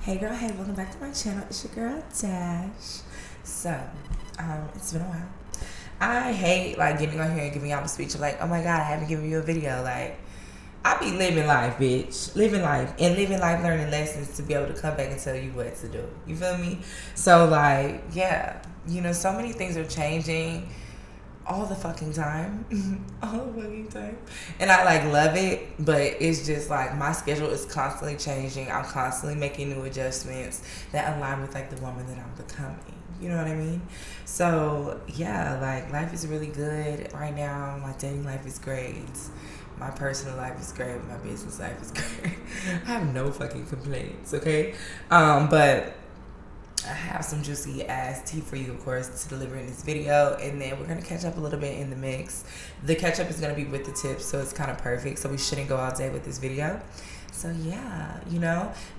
Hey girl, hey, welcome back to my channel. It's your girl Dash. So, it's been a while. I hate getting on here and giving y'all the speech of oh my god, I haven't given you a video. I be living life, bitch. Living life learning lessons to be able to come back and tell you what to do. You feel me? So yeah, so many things are changing all the fucking time. All the fucking time. And I love it, but it's just my schedule is constantly changing. I'm constantly making new adjustments that align with the woman that I'm becoming. You know what I mean? So yeah, life is really good right now. My dating life is great. My personal life is great. My business life is great. I have no fucking complaints, okay? But I have some juicy ass tea for you, of course, to deliver in this video, and then we're gonna catch up a little bit in the mix. The catch up is gonna be with the tips, so it's kind of perfect. So we shouldn't go all day with this video. So yeah,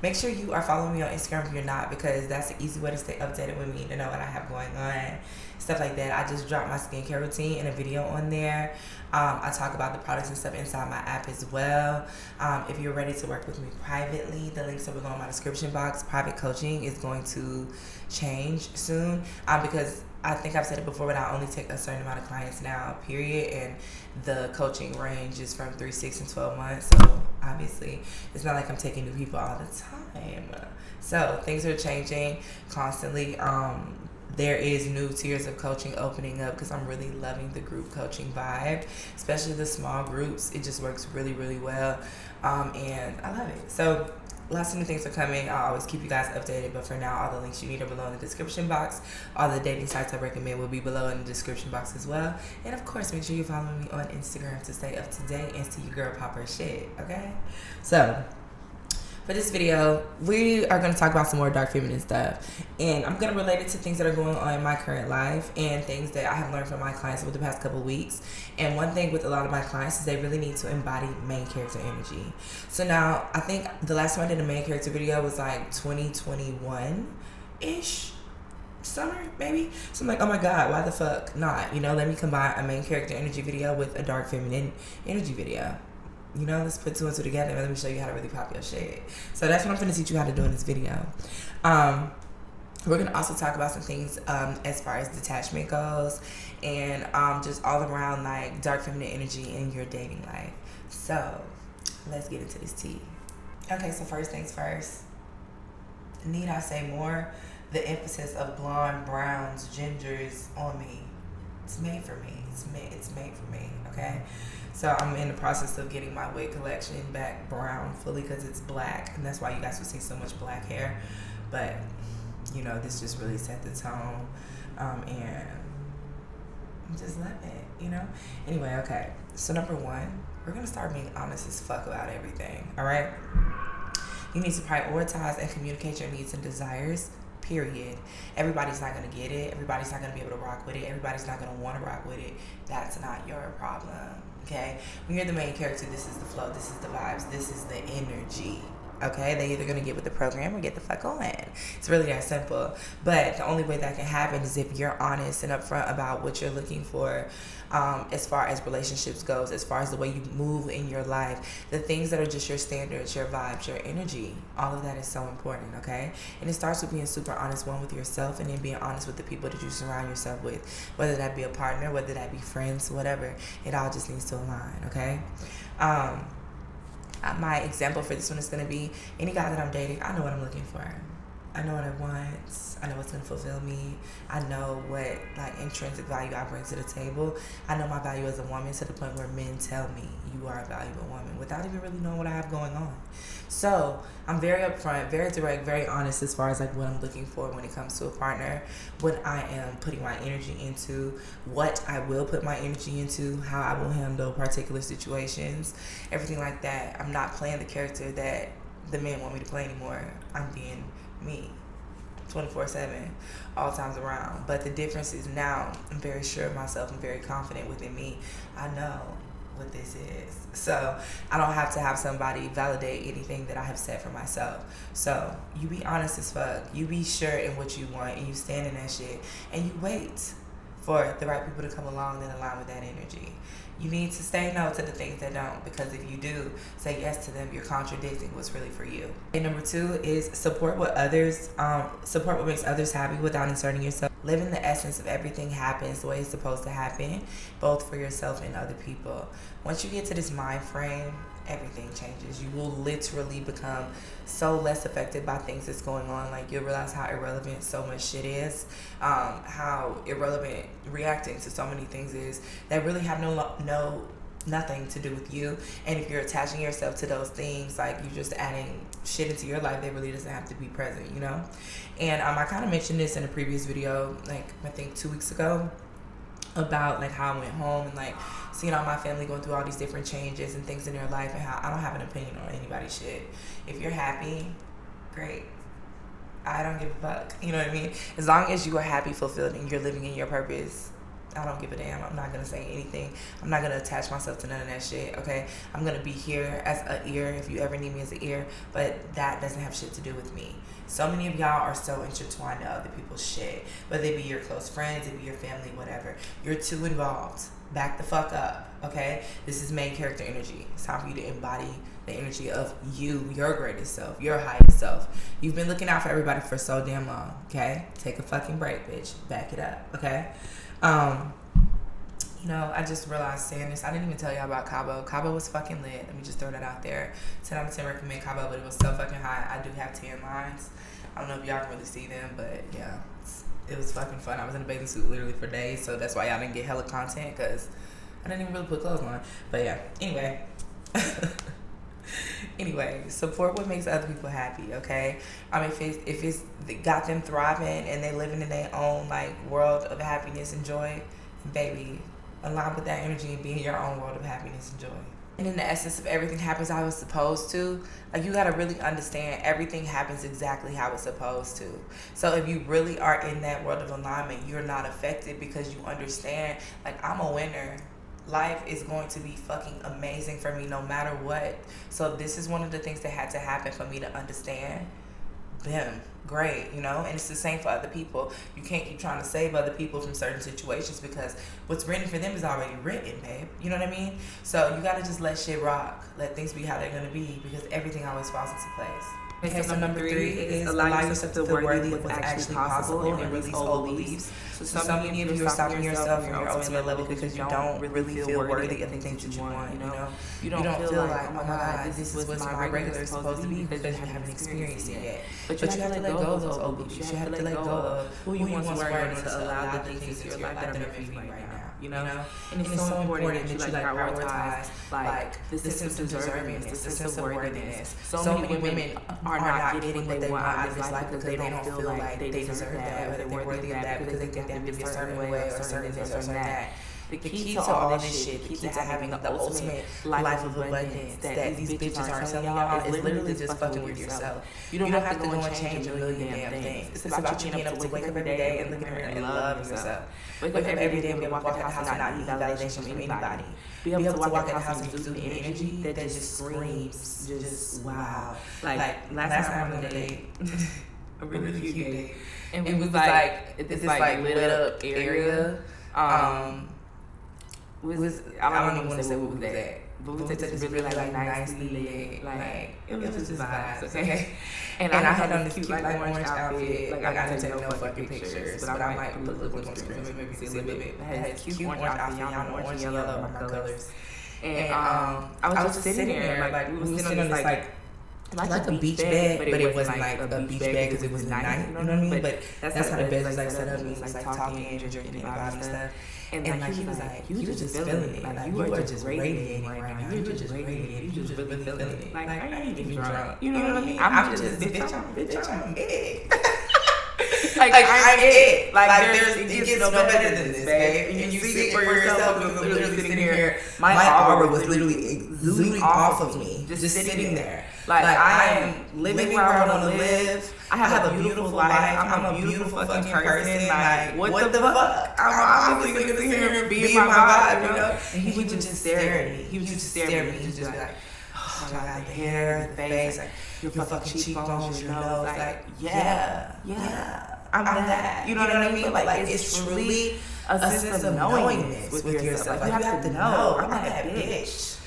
make sure you are following me on Instagram if you're not, because that's the easy way to stay updated with me, to know what I have going on, stuff like that. I just dropped my skincare routine in a video on there. I talk about the products and stuff inside my app as well. If you're ready to work with me privately, the links are below in my description box. Private coaching is going to change soon, because I think I've said it before, but I only take a certain amount of clients now, period. And the coaching range is from 3, 6, and 12 months. So obviously, it's not like I'm taking new people all the time. So things are changing constantly. There is new tiers of coaching opening up, because I'm really loving the group coaching vibe, especially the small groups. It just works really, really well. And I love it. So lots of new things are coming. I'll always keep you guys updated, but for now, all the links you need are below in the description box. All the dating sites I recommend will be below in the description box as well. And of course, make sure you follow me on Instagram to stay up to date and see your girl pop her shit, okay? So for this video, we are going to talk about some more dark feminine stuff, and I'm going to relate it to things that are going on in my current life and things that I have learned from my clients over the past couple of weeks. And one thing with a lot of my clients is they really need to embody main character energy. So now, I think the last time I did a main character video was 2021-ish, summer maybe. So I'm oh my god, why the fuck not? Let me combine a main character energy video with a dark feminine energy video. Let's put two and two together, and let me show you how to really pop your shit. So that's what I'm going to teach you how to do in this video. We're going to also talk about some things as far as detachment goes, and just all around dark feminine energy in your dating life. So let's get into this tea. Okay, so first things first. Need I say more? The emphasis of blonde, browns, gingers on me. It's made for me. It's made for me, okay? So I'm in the process of getting my wig collection back brown fully, because it's black, and that's why you guys will see so much black hair. But this just really set the tone, and I'm just loving it, Anyway, okay. So number one, we're gonna start being honest as fuck about everything. All right. You need to prioritize and communicate your needs and desires. Period. Everybody's not going to get it. Everybody's not going to be able to rock with it. Everybody's not going to want to rock with it. That's not your problem, okay? When you're the main character, this is the flow, this is the vibes, this is the energy, okay? They're either going to get with the program or get the fuck on. It's really that simple. But the only way that can happen is if you're honest and upfront about what you're looking for, as far as relationships goes, as far as the way you move in your life, the things that are just your standards, your vibes, your energy, all of that is so important, okay? And it starts with being super honest, one, with yourself, and then being honest with the people that you surround yourself with, whether that be a partner, whether that be friends, whatever. It all just needs to align, okay? My example for this one is going to be any guy that I'm dating. I know what I'm looking for. I know what I want. I know what's going to fulfill me. I know what intrinsic value I bring to the table. I know my value as a woman, to the point where men tell me you are a valuable woman without even really knowing what I have going on. So I'm very upfront, very direct, very honest as far as what I'm looking for when it comes to a partner, what I am putting my energy into, what I will put my energy into, how I will handle particular situations, everything like that. I'm not playing the character that the men want me to play anymore. I'm being me 24/7, all times around. But the difference is now I'm very sure of myself. I'm very confident within me. I know what this is. So I don't have to have somebody validate anything that I have set for myself. So you be honest as fuck. You be sure in what you want, and you stand in that shit, and you wait for the right people to come along and align with that energy. You need to say no to the things that don't, because if you do say yes to them, you're contradicting what's really for you. And number 2 is support what makes others happy without inserting yourself. Live in the essence of everything happens the way it's supposed to happen, both for yourself and other people. Once you get to this mind frame, everything changes. You will literally become so less affected by things that's going on. Like, you'll realize how irrelevant so much shit is, how irrelevant reacting to so many things is that really have nothing to do with you. And if you're attaching yourself to those things, like, you're just adding shit into your life that really doesn't have to be present, you know. And I kind of mentioned this in a previous video, like I think 2 weeks ago, about like how I went home and like seeing all my family going through all these different changes and things in their life, and how I don't have an opinion on anybody's shit. If you're happy, great. I don't give a fuck. You know what I mean? As long as you are happy, fulfilled, and you're living in your purpose, I don't give a damn. I'm not gonna say anything. I'm not gonna attach myself to none of that shit, okay? I'm gonna be here as an ear if you ever need me as an ear, but that doesn't have shit to do with me. So many of y'all are so intertwined to other people's shit, whether they be your close friends, it be your family, whatever. You're too involved. Back the fuck up, okay? This is main character energy. It's time for you to embody the energy of you, your greatest self, your highest self. You've been looking out for everybody for so damn long, okay? Take a fucking break, bitch. Back it up, okay? You know, I just realized saying this, I didn't even tell y'all about Cabo. Cabo was fucking lit. Let me just throw that out there. 10 out of 10 recommend Cabo, but it was so fucking hot. I do have tan lines. I don't know if y'all can really see them, but yeah, it was fucking fun. I was in a bathing suit literally for days, so that's why y'all didn't get hella content, because I didn't even really put clothes on. But yeah, anyway, support what makes other people happy, okay? I mean, if it's got them thriving and they living in their own like world of happiness and joy, baby, align with that energy and be in your own world of happiness and joy. And in the essence of everything happens how it's supposed to, like, you gotta really understand everything happens exactly how it's supposed to. So if you really are in that world of alignment, you're not affected, because you understand, like, I'm a winner. Life is going to be fucking amazing for me no matter what. So this is one of the things that had to happen for me to understand. Bam, great, you know? And it's the same for other people. You can't keep trying to save other people from certain situations, because what's written for them is already written, babe. You know what I mean? So you gotta just let shit rock. Let things be how they're gonna be, because everything always falls into place. Okay, so number 3 is allow yourself to feel worthy of what's actually possible and release old beliefs. So many of you are stopping yourself from your ultimate level because you don't really feel worthy of the things that you want, you know? You don't feel like, oh my God, this is what my regular is supposed to be, because you haven't experienced it yet. But you have to let go of those old beliefs. You have to let go of who you once were in order to allow the things into your life that are meant for you right now. You know, and it's so important that you like prioritize like the sense of deservingness, the sense of worthiness. So many women are not getting what they want out of this life because they don't feel like they deserve that, or they're worthy of that, because they think they have to be a certain way or certain this or certain that. The key to all this shit, the key to having the ultimate life of abundance that these bitches aren't telling y'all, is literally just fucking with yourself. You don't have to go and change a million damn things. It's about you being able to wake up every day and look in the mirror and love yourself. Wake up every day and be able to walk out the house and not need validation from anybody. Be able to walk out the house and exude the energy that just screams, just wow. Like last time I went on a date, a really cute date, and it was like this like lit up area. I don't even want to say what was that, but we took this really like nicely lit, like it was just vibes, okay? And I had on this cute like orange outfit, like I didn't take no fucking pictures, but I might put look on screen, maybe see a little bit. I had this cute orange outfit, y'all know orange and yellow are my colors, and I was just sitting there, like we were sitting on this like a beach bed, but it wasn't like a beach bed because it was night, you know what I mean? But that's how the bed was like set up, and we was like talking and drinking and stuff. And like he was like, you were just feeling it. Like you were just radiating right now. You were just radiating. You just really feeling it. Like I ain't even drunk. You know what I mean? I'm just bitch. I'm it. Like I'm it. Like it gets no better than this, babe. And you see it for yourself. I'm literally sitting here. My aura was literally exuding off of me, just sitting there. Like I am living where I want to live. I have a beautiful life. I'm a beautiful fucking person. Like what the fuck? I'm obviously gonna sit here and be in my vibe, you know. And he would just stare at me. He would just stare at me. He would just be like, oh my God, the hair, the face, like your fucking cheekbones, your nose, like yeah, I'm that. You know what I mean? But like it's truly a sense of knowingness with yourself. Like, you have to know, I'm not that bitch.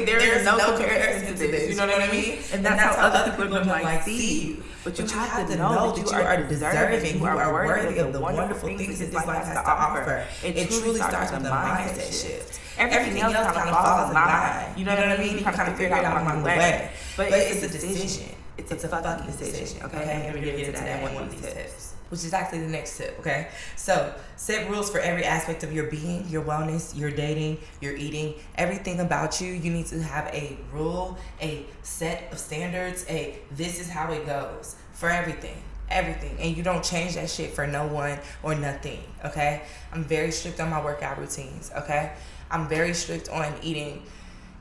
There's no comparison to this. You know what I mean? And that's how other people are going to like see you. But you have to know that you are deserving, you are worthy of the wonderful things that this life has to offer. It truly starts with a mindset shift. Everything else kind of falls in line. You know what I mean? You kind of figure it out along the way. But it's a decision. It's a fucking decision, okay? And we're going to get into that in one of these tips, which is actually the next tip, okay? So, set rules for every aspect of your being, your wellness, your dating, your eating, everything about you. You need to have a rule, a set of standards, this is how it goes for everything. And you don't change that shit for no one or nothing, okay? I'm very strict on my workout routines, okay? I'm very strict on eating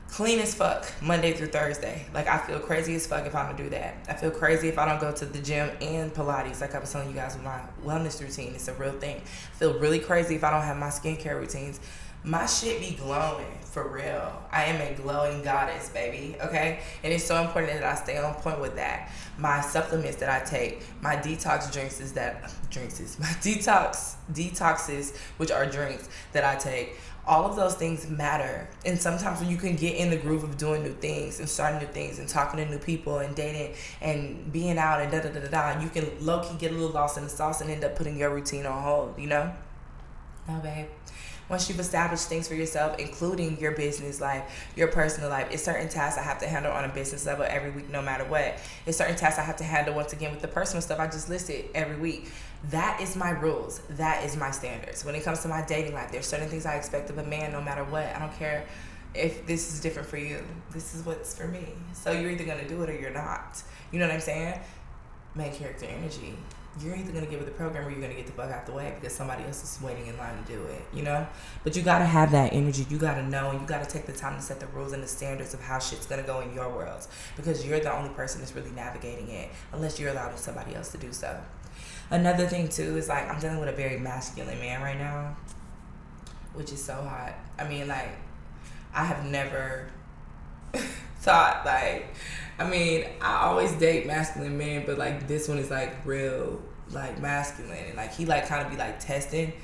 clean as fuck Monday through Thursday. Like, I feel crazy as fuck if I don't do that. I feel crazy if I don't go to the gym and Pilates, like I was telling you guys with my wellness routine. It's a real thing. I feel really crazy if I don't have my skincare routines. My shit be glowing, for real. I am a glowing goddess, baby, okay? And it's so important that I stay on point with that. My supplements that I take, my detox detoxes, which are drinks that I take, all of those things matter. And sometimes when you can get in the groove of doing new things and starting new things and talking to new people and dating and being out and da-da-da-da-da, you can low-key get a little lost in the sauce and end up putting your routine on hold, you know? No, babe. Once you've established things for yourself, including your business life, your personal life, it's certain tasks I have to handle on a business level every week, no matter what. It's certain tasks I have to handle, once again, with the personal stuff I just listed every week. That is my rules. That is my standards. When it comes to my dating life, there's certain things I expect of a man, no matter what. I don't care if this is different for you. This is what's for me. So you're either going to do it or you're not. You know what I'm saying? Main character energy. You're either going to give it the program or you're going to get the fuck out the way because somebody else is waiting in line to do it, you know? But you got to have that energy. You got to know, and you got to take the time to set the rules and the standards of how shit's going to go in your worlds, because you're the only person that's really navigating it, unless you're allowing somebody else to do so. Another thing, too, is, like, I'm dealing with a very masculine man right now, which is so hot. I mean, like, I have never thought, like, I mean, I always date masculine men, but, like, this one is, like, real, like, masculine. And, like, he, like, kind of be, like, testing,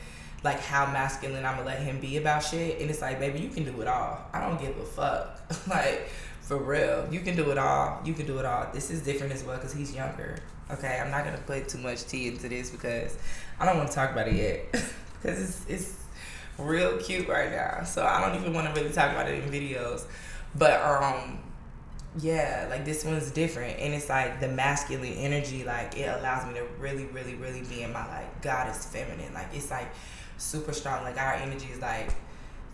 like, how masculine I'm gonna let him be about shit. And it's like, baby, you can do it all. I don't give a fuck. Like, for real. You can do it all. You can do it all. This is different as well because he's younger. Okay? I'm not gonna put too much tea into this because I don't want to talk about it yet. Because it's real cute right now. So I don't even want to really talk about it in videos. But, yeah, like, this one's different, and it's like the masculine energy, like, it allows me to really, really, really be in my, like, goddess feminine. Like, it's like super strong. Like, our energy is like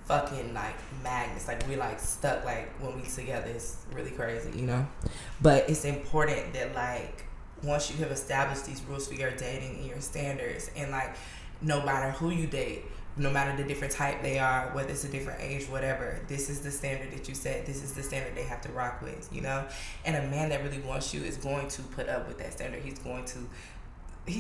fucking like magnets. Like, we like stuck, like, when we together. It's really crazy, you know? But it's important that, like, once you have established these rules for your dating and your standards, and, like, no matter who you date, no matter the different type they are, whether it's a different age, whatever, this is the standard that you set. This is the standard they have to rock with, you know? And a man that really wants you is going to put up with that standard. He's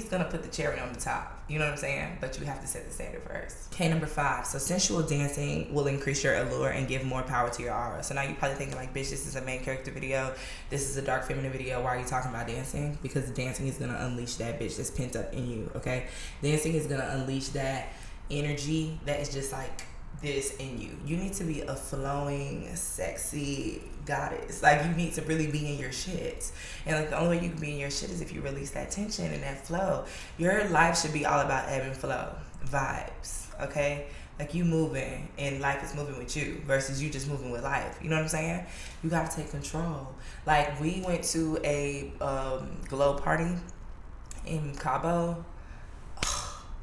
gonna put the cherry on the top. You know what I'm saying? But you have to set the standard first. Okay, number 5. So sensual dancing will increase your allure and give more power to your aura. So now you're probably thinking, like, bitch, this is a main character video. This is a dark feminine video. Why are you talking about dancing? Because dancing is gonna unleash that bitch that's pent up in you, okay? Dancing is gonna unleash that energy that is just like this in you. You need to be a flowing, sexy goddess. Like, you need to really be in your shit. And, like, the only way you can be in your shit is if you release that tension and that flow. Your life should be all about ebb and flow vibes, okay? Like, you moving and life is moving with you versus you just moving with life. You know what I'm saying? You gotta take control. Like, we went to a glow party in Cabo.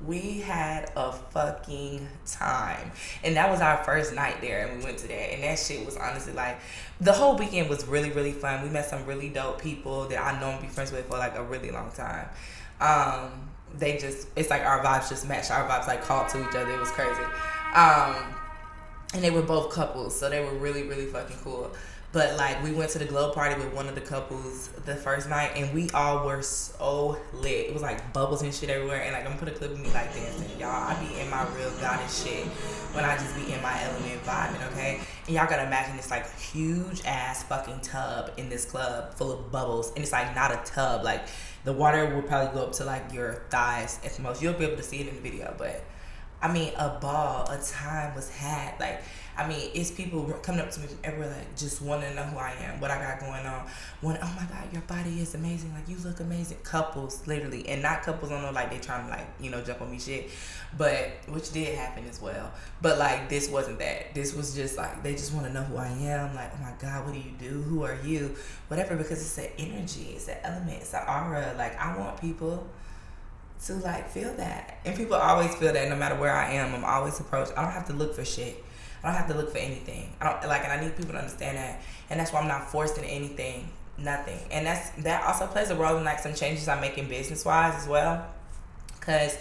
We had a fucking time. And that was our first night there, and we went to that. And that shit was honestly, like, the whole weekend was really, really fun. We met some really dope people that I know and be friends with for, like, a really long time. It's like our vibes just matched. Our vibes, like, called to each other. It was crazy. And they were both couples, so they were really, really fucking cool. But, like, we went to the glow party with one of the couples the first night, and we all were so lit. It was, like, bubbles and shit everywhere. And, like, I'm gonna put a clip of me, like, dancing. Y'all, I be in my real goddess shit when I just be in my element vibing, okay? And y'all gotta imagine this, like, huge-ass fucking tub in this club full of bubbles. And it's, like, not a tub. Like, the water will probably go up to, like, your thighs at the most. You'll be able to see it in the video, but I mean, a ball, a time was had. Like, I mean, it's people coming up to me from everywhere, like, just wanting to know who I am, what I got going on. One, oh my God, your body is amazing. Like, you look amazing. Couples, literally. And not couples on no, like, they trying to, like, you know, jump on me shit. But, which did happen as well. But, like, this wasn't that. This was just, like, they just want to know who I am. Like, oh my God, what do you do? Who are you? Whatever, because it's an energy. It's an element. It's an aura. Like, I want people to, like, feel that. And people always feel that no matter where I am. I'm always approached. I don't have to look for shit. I don't have to look for anything. I don't, like, and I need people to understand that. And that's why I'm not forced in anything. Nothing. And that also plays a role in, like, some changes I'm making business-wise as well. Because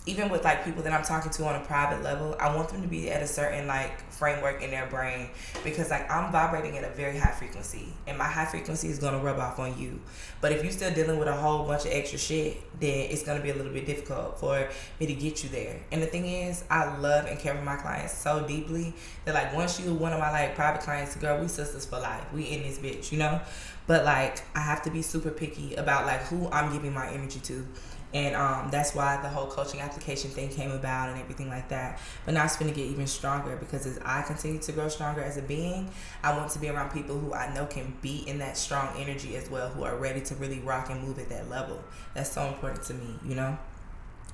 even with, like, people that I'm talking to on a private level, I want them to be at a certain, like, framework in their brain, because, like, I'm vibrating at a very high frequency, and my high frequency is going to rub off on you. But if you're still dealing with a whole bunch of extra shit, then it's going to be a little bit difficult for me to get you there. And the thing is, I love and care for my clients so deeply that, like, once you one of my, like, private clients, girl, we sisters for life. We in this bitch, you know? But, like, I have to be super picky about, like, who I'm giving my energy to. And that's why the whole coaching application thing came about and everything like that. But now it's going to get even stronger, because as I continue to grow stronger as a being, I want to be around people who I know can be in that strong energy as well, who are ready to really rock and move at that level. That's so important to me, you know?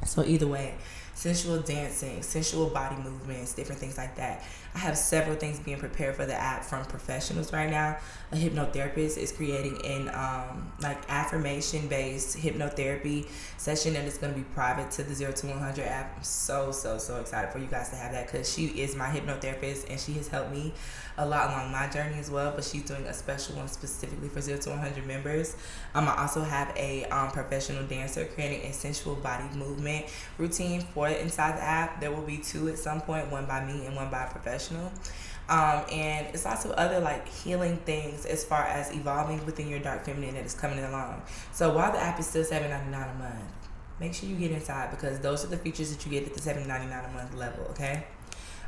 So either way, sensual dancing, sensual body movements, different things like that. I have several things being prepared for the app from professionals right now. A hypnotherapist is creating an like affirmation-based hypnotherapy session that is going to be private to the 0 to 100 app. I'm so excited for you guys to have that, because she is my hypnotherapist and she has helped me a lot along my journey as well. But she's doing a special one specifically for 0 to 100 members. I also have a professional dancer creating a sensual body movement routine for it inside the app. There will be 2 at some point, one by me and one by a professional. And it's also other, like, healing things as far as evolving within your dark feminine that is coming along. So while the app is still $7.99 a month, make sure you get inside, because those are the features that you get at the $7.99 a month level, okay?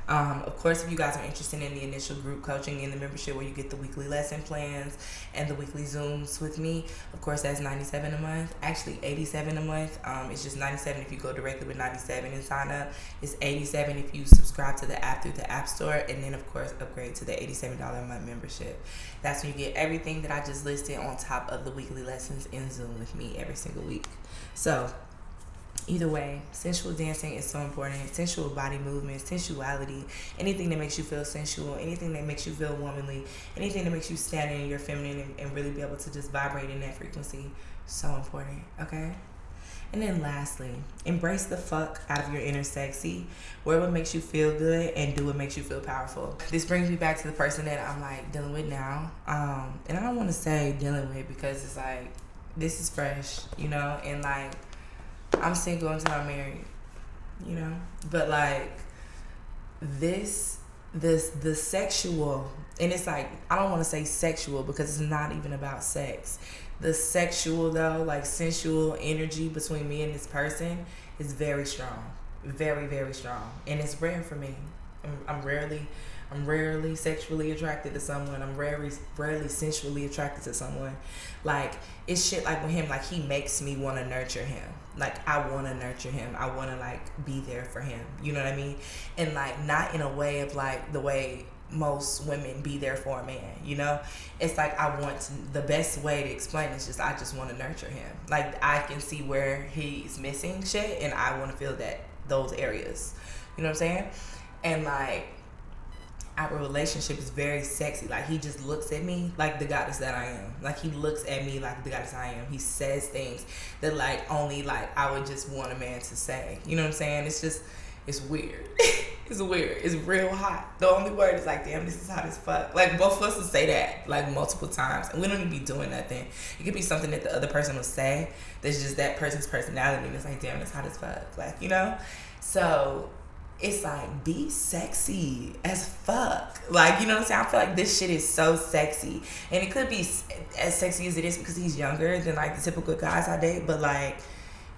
Of course, if you guys are interested in the initial group coaching in the membership, where you get the weekly lesson plans and the weekly Zooms with me, of course, that's $97 a month. Actually, $87 a month. It's just $97 if you go directly with $97 and sign up. It's $87 if you subscribe to the app through the App Store, and then, of course, upgrade to the $87 a month membership. That's when you get everything that I just listed on top of the weekly lessons in Zoom with me every single week. So either way, sensual dancing is so important. Sensual body movement, sensuality, anything that makes you feel sensual, anything that makes you feel womanly, anything that makes you stand in your feminine and really be able to just vibrate in that frequency, so important, okay? And then lastly, embrace the fuck out of your inner sexy. Wear what makes you feel good and do what makes you feel powerful. This brings me back to the person that I'm, like, dealing with now. And I don't want to say dealing with, because it's like, this is fresh, you know? And, like, I'm single until I'm married, you know? But, like, the sexual, and it's like, I don't want to say sexual because it's not even about sex. The sexual, though, like, sensual energy between me and this person is very strong. Very, very strong. And it's rare for me. I'm rarely sexually attracted to someone. I'm rarely sensually attracted to someone. Like, it's shit like with him, like, he makes me want to nurture him. Like, I want to nurture him. I want to, like, be there for him. You know what I mean? And, like, not in a way of, like, the way most women be there for a man, you know? It's like, the best way to explain it is just, I just want to nurture him. Like, I can see where he's missing shit, and I want to feel those areas. You know what I'm saying? And, like, our relationship is very sexy. Like, he just looks at me like the goddess that I am. Like, he looks at me like the goddess I am. He says things that, like, only, like, I would just want a man to say. You know what I'm saying? It's just, it's weird. It's weird. It's real hot. The only word is, like, damn, this is hot as fuck. Like, both of us will say that, like, multiple times. And we don't even be doing nothing. It could be something that the other person will say that's just that person's personality. And it's like, damn, it's hot as fuck. Like, you know? So it's like, be sexy as fuck. Like, you know what I'm saying? I feel like this shit is so sexy. And it could be as sexy as it is because he's younger than, like, the typical guys I date. But, like,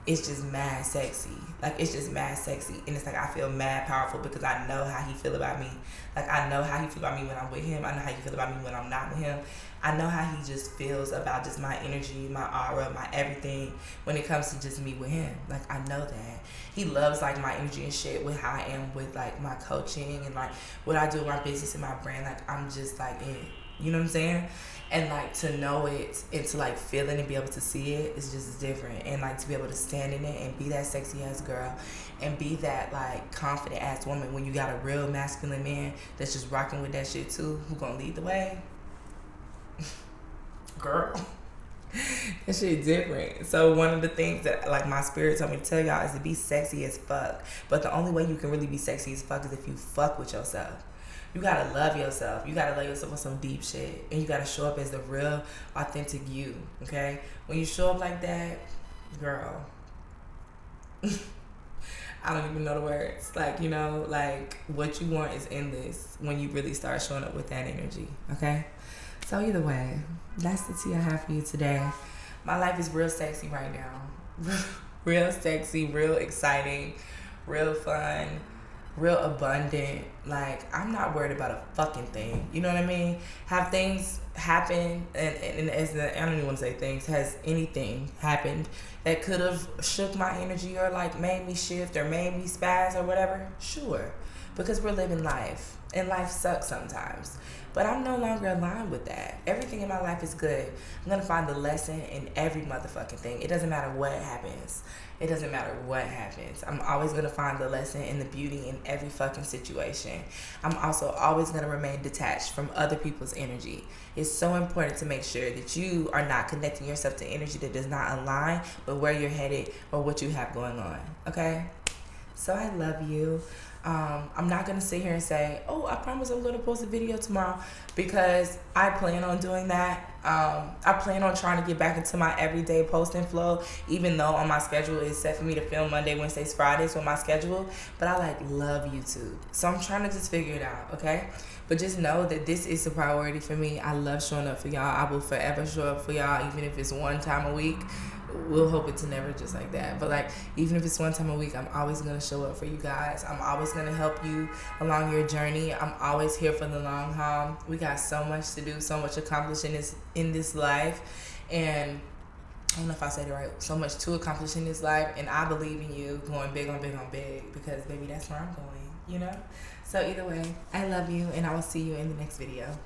it's just mad sexy. Like, it's just mad sexy. And it's like, I feel mad powerful because I know how he feel about me. Like, I know how he feel about me when I'm with him. I know how he feel about me when I'm not with him. I know how he just feels about just my energy, my aura, my everything when it comes to just me with him. Like, I know that. He loves, like, my energy and shit with how I am with, like, my coaching and, like, what I do with my business and my brand. Like, I'm just, like, it. You know what I'm saying? And, like, to know it and to, like, feel it and be able to see it is just different. And, like, to be able to stand in it and be that sexy ass girl and be that, like, confident ass woman when you got a real masculine man that's just rocking with that shit too, who gonna lead the way. Girl, that shit different. So one of the things that, like, my spirit told me to tell y'all is to be sexy as fuck. But the only way you can really be sexy as fuck is if you fuck with yourself. You gotta love yourself. You gotta love yourself on some deep shit. And you gotta show up as the real, authentic you, okay? When you show up like that, girl, I don't even know the words. Like, you know, like, what you want is endless when you really start showing up with that energy, okay? So either way, that's the tea I have for you today. My life is real sexy right now. Real sexy, real exciting, real fun, real abundant. Like, I'm not worried about a fucking thing. You know what I mean? Have things happen, and as I don't even want to say things, has anything happened that could have shook my energy or, like, made me shift or made me spaz or whatever? Sure. Because we're living life, and life sucks sometimes. But I'm no longer aligned with that. Everything in my life is good. I'm going to find the lesson in every motherfucking thing. It doesn't matter what happens. It doesn't matter what happens. I'm always going to find the lesson and the beauty in every fucking situation. I'm also always going to remain detached from other people's energy. It's so important to make sure that you are not connecting yourself to energy that does not align with where you're headed or what you have going on. Okay? So I love you. I'm not going to sit here and say, oh, I promise I'm going to post a video tomorrow, because I plan on doing that. I plan on trying to get back into my everyday posting flow, even though on my schedule is set for me to film Monday, Wednesdays, Fridays on my schedule. But I, like, love YouTube. So I'm trying to just figure it out, okay? But just know that this is a priority for me. I love showing up for y'all. I will forever show up for y'all, even if it's one time a week. We'll hope it's never just like that. But, like, even if it's one time a week, I'm always going to show up for you guys. I'm always going to help you along your journey. I'm always here for the long haul. We got so much to do, so much accomplished in this life. And I don't know if I said it right. So much to accomplish in this life. And I believe in you going big on big on big, because, baby, that's where I'm going, you know? So either way, I love you, and I will see you in the next video.